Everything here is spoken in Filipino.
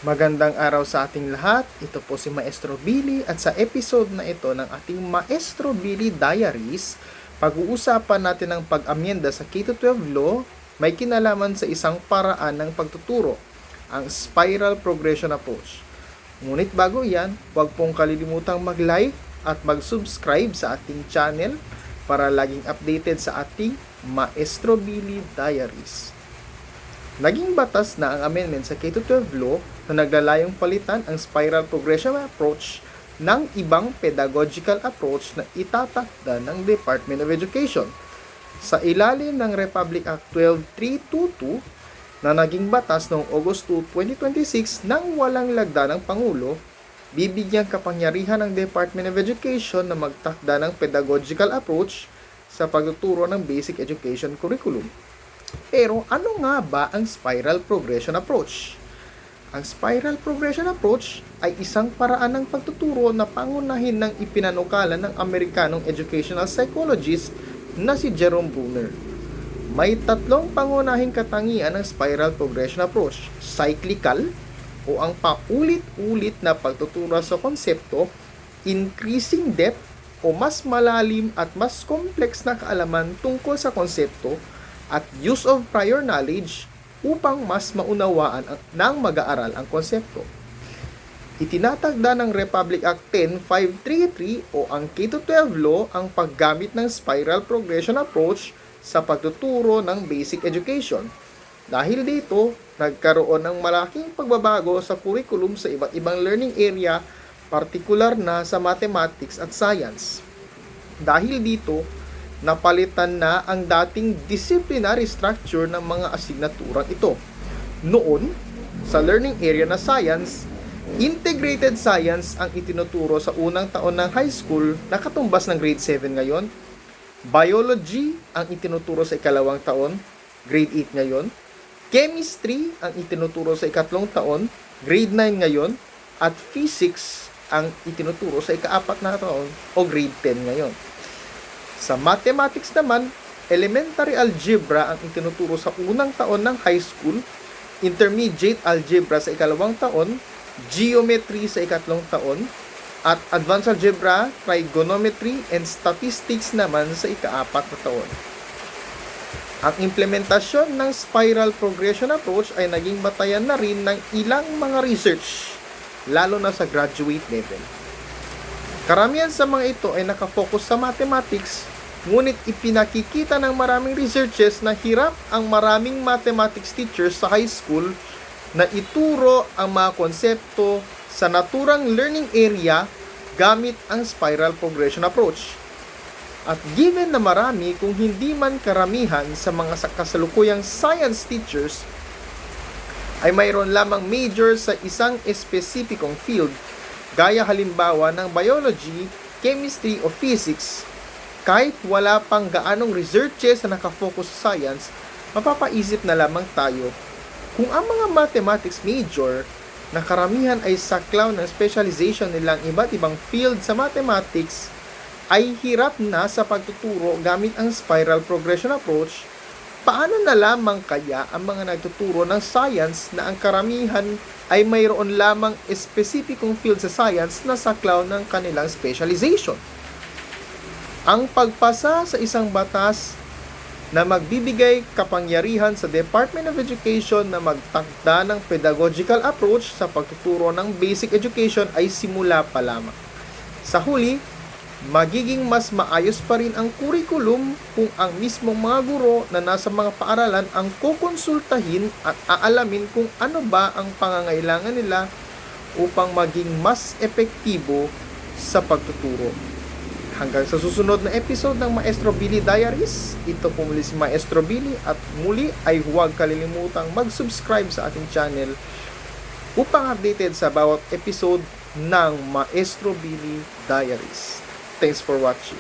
Magandang araw sa ating lahat. Ito po si Maestro Billy at sa episode na ito ng ating Maestro Billy Diaries, pag-uusapan natin ang pag-amyenda sa K-12 Law may kinalaman sa isang paraan ng pagtuturo, ang Spiral Progression Approach. Ngunit bago yan, huwag pong kalilimutang mag-like at mag-subscribe sa ating channel para laging updated sa ating Maestro Billy Diaries. Naging batas na ang amendment sa K-12 Law na naglalayong palitan ang Spiral Progression Approach ng ibang pedagogical approach na itatakda ng Department of Education. Sa ilalim ng Republic Act 12322 na naging batas noong August 2, 2026 nang walang lagda ng Pangulo, bibigyang kapangyarihan ng Department of Education na magtakda ng pedagogical approach sa pagtuturo ng basic education curriculum. Pero ano nga ba ang Spiral Progression Approach? Ang Spiral Progression Approach ay isang paraan ng pagtuturo na pangunahin ng ipinanukalan ng Amerikanong educational psychologist na si Jerome Bruner. May tatlong pangunahing katangian ng Spiral Progression Approach: cyclical o ang paulit-ulit na pagtuturo sa konsepto, increasing depth o mas malalim at mas complex na kaalaman tungkol sa konsepto, at use of prior knowledge upang mas maunawaan ng mag-aaral ang konsepto. Itinatagda ng Republic Act 10533 o ang K-12 Law ang paggamit ng Spiral Progression Approach sa pagtuturo ng basic education. Dahil dito, nagkaroon ng malaking pagbabago sa curriculum sa iba't ibang learning area, partikular na sa mathematics at science. Dahil dito, napalitan na ang dating disciplinary structure ng mga asignaturang ito. Noon, sa learning area na science, integrated science ang itinuturo sa unang taon ng high school na katumbas ng grade 7 ngayon. Biology ang itinuturo sa ikalawang taon, grade 8 ngayon. Chemistry ang itinuturo sa ikatlong taon, grade 9 ngayon. At physics ang itinuturo sa ikaapat na taon o grade 10 ngayon. Sa mathematics naman, elementary algebra ang itinuturo sa unang taon ng high school, intermediate algebra sa ikalawang taon, geometry sa ikatlong taon, at advanced algebra, trigonometry, and statistics naman sa ikaapat na taon. Ang implementasyon ng Spiral Progression Approach ay naging batayan na rin ng ilang mga research, lalo na sa graduate level. Karamihan sa mga ito ay nakafocus sa mathematics, ngunit ipinakikita ng maraming researches na hirap ang maraming mathematics teachers sa high school na ituro ang mga konsepto sa naturang learning area gamit ang Spiral Progression Approach. At given na marami kung hindi man karamihan sa mga kasalukuyang science teachers ay mayroon lamang major sa isang espesipikong field, gaya halimbawa ng biology, chemistry o physics, kahit wala pang gaanong researches na nakafocus sa science, mapapaisip na lamang tayo kung ang mga mathematics major na karamihan ay saklaw ng specialization nilang iba't ibang field sa mathematics ay hirap na sa pagtuturo gamit ang Spiral Progression Approach, paano na lamang kaya ang mga nagtuturo ng science na ang karamihan ay mayroon lamang espesipikong field sa science na saklaw ng kanilang specialization? Ang pagpasa sa isang batas na magbibigay kapangyarihan sa Department of Education na magtakda ng pedagogical approach sa pagtuturo ng basic education ay simula pa lamang. Sa huli, magiging mas maayos pa rin ang curriculum kung ang mismong mga guro na nasa mga paaralan ang kukonsultahin at aalamin kung ano ba ang pangangailangan nila upang maging mas epektibo sa pagtuturo. Hanggang sa susunod na episode ng Maestro Billy Diaries, ito po muli si Maestro Billy at muli ay huwag kalilimutang mag-subscribe sa ating channel upang updated sa bawat episode ng Maestro Billy Diaries. Thanks for watching.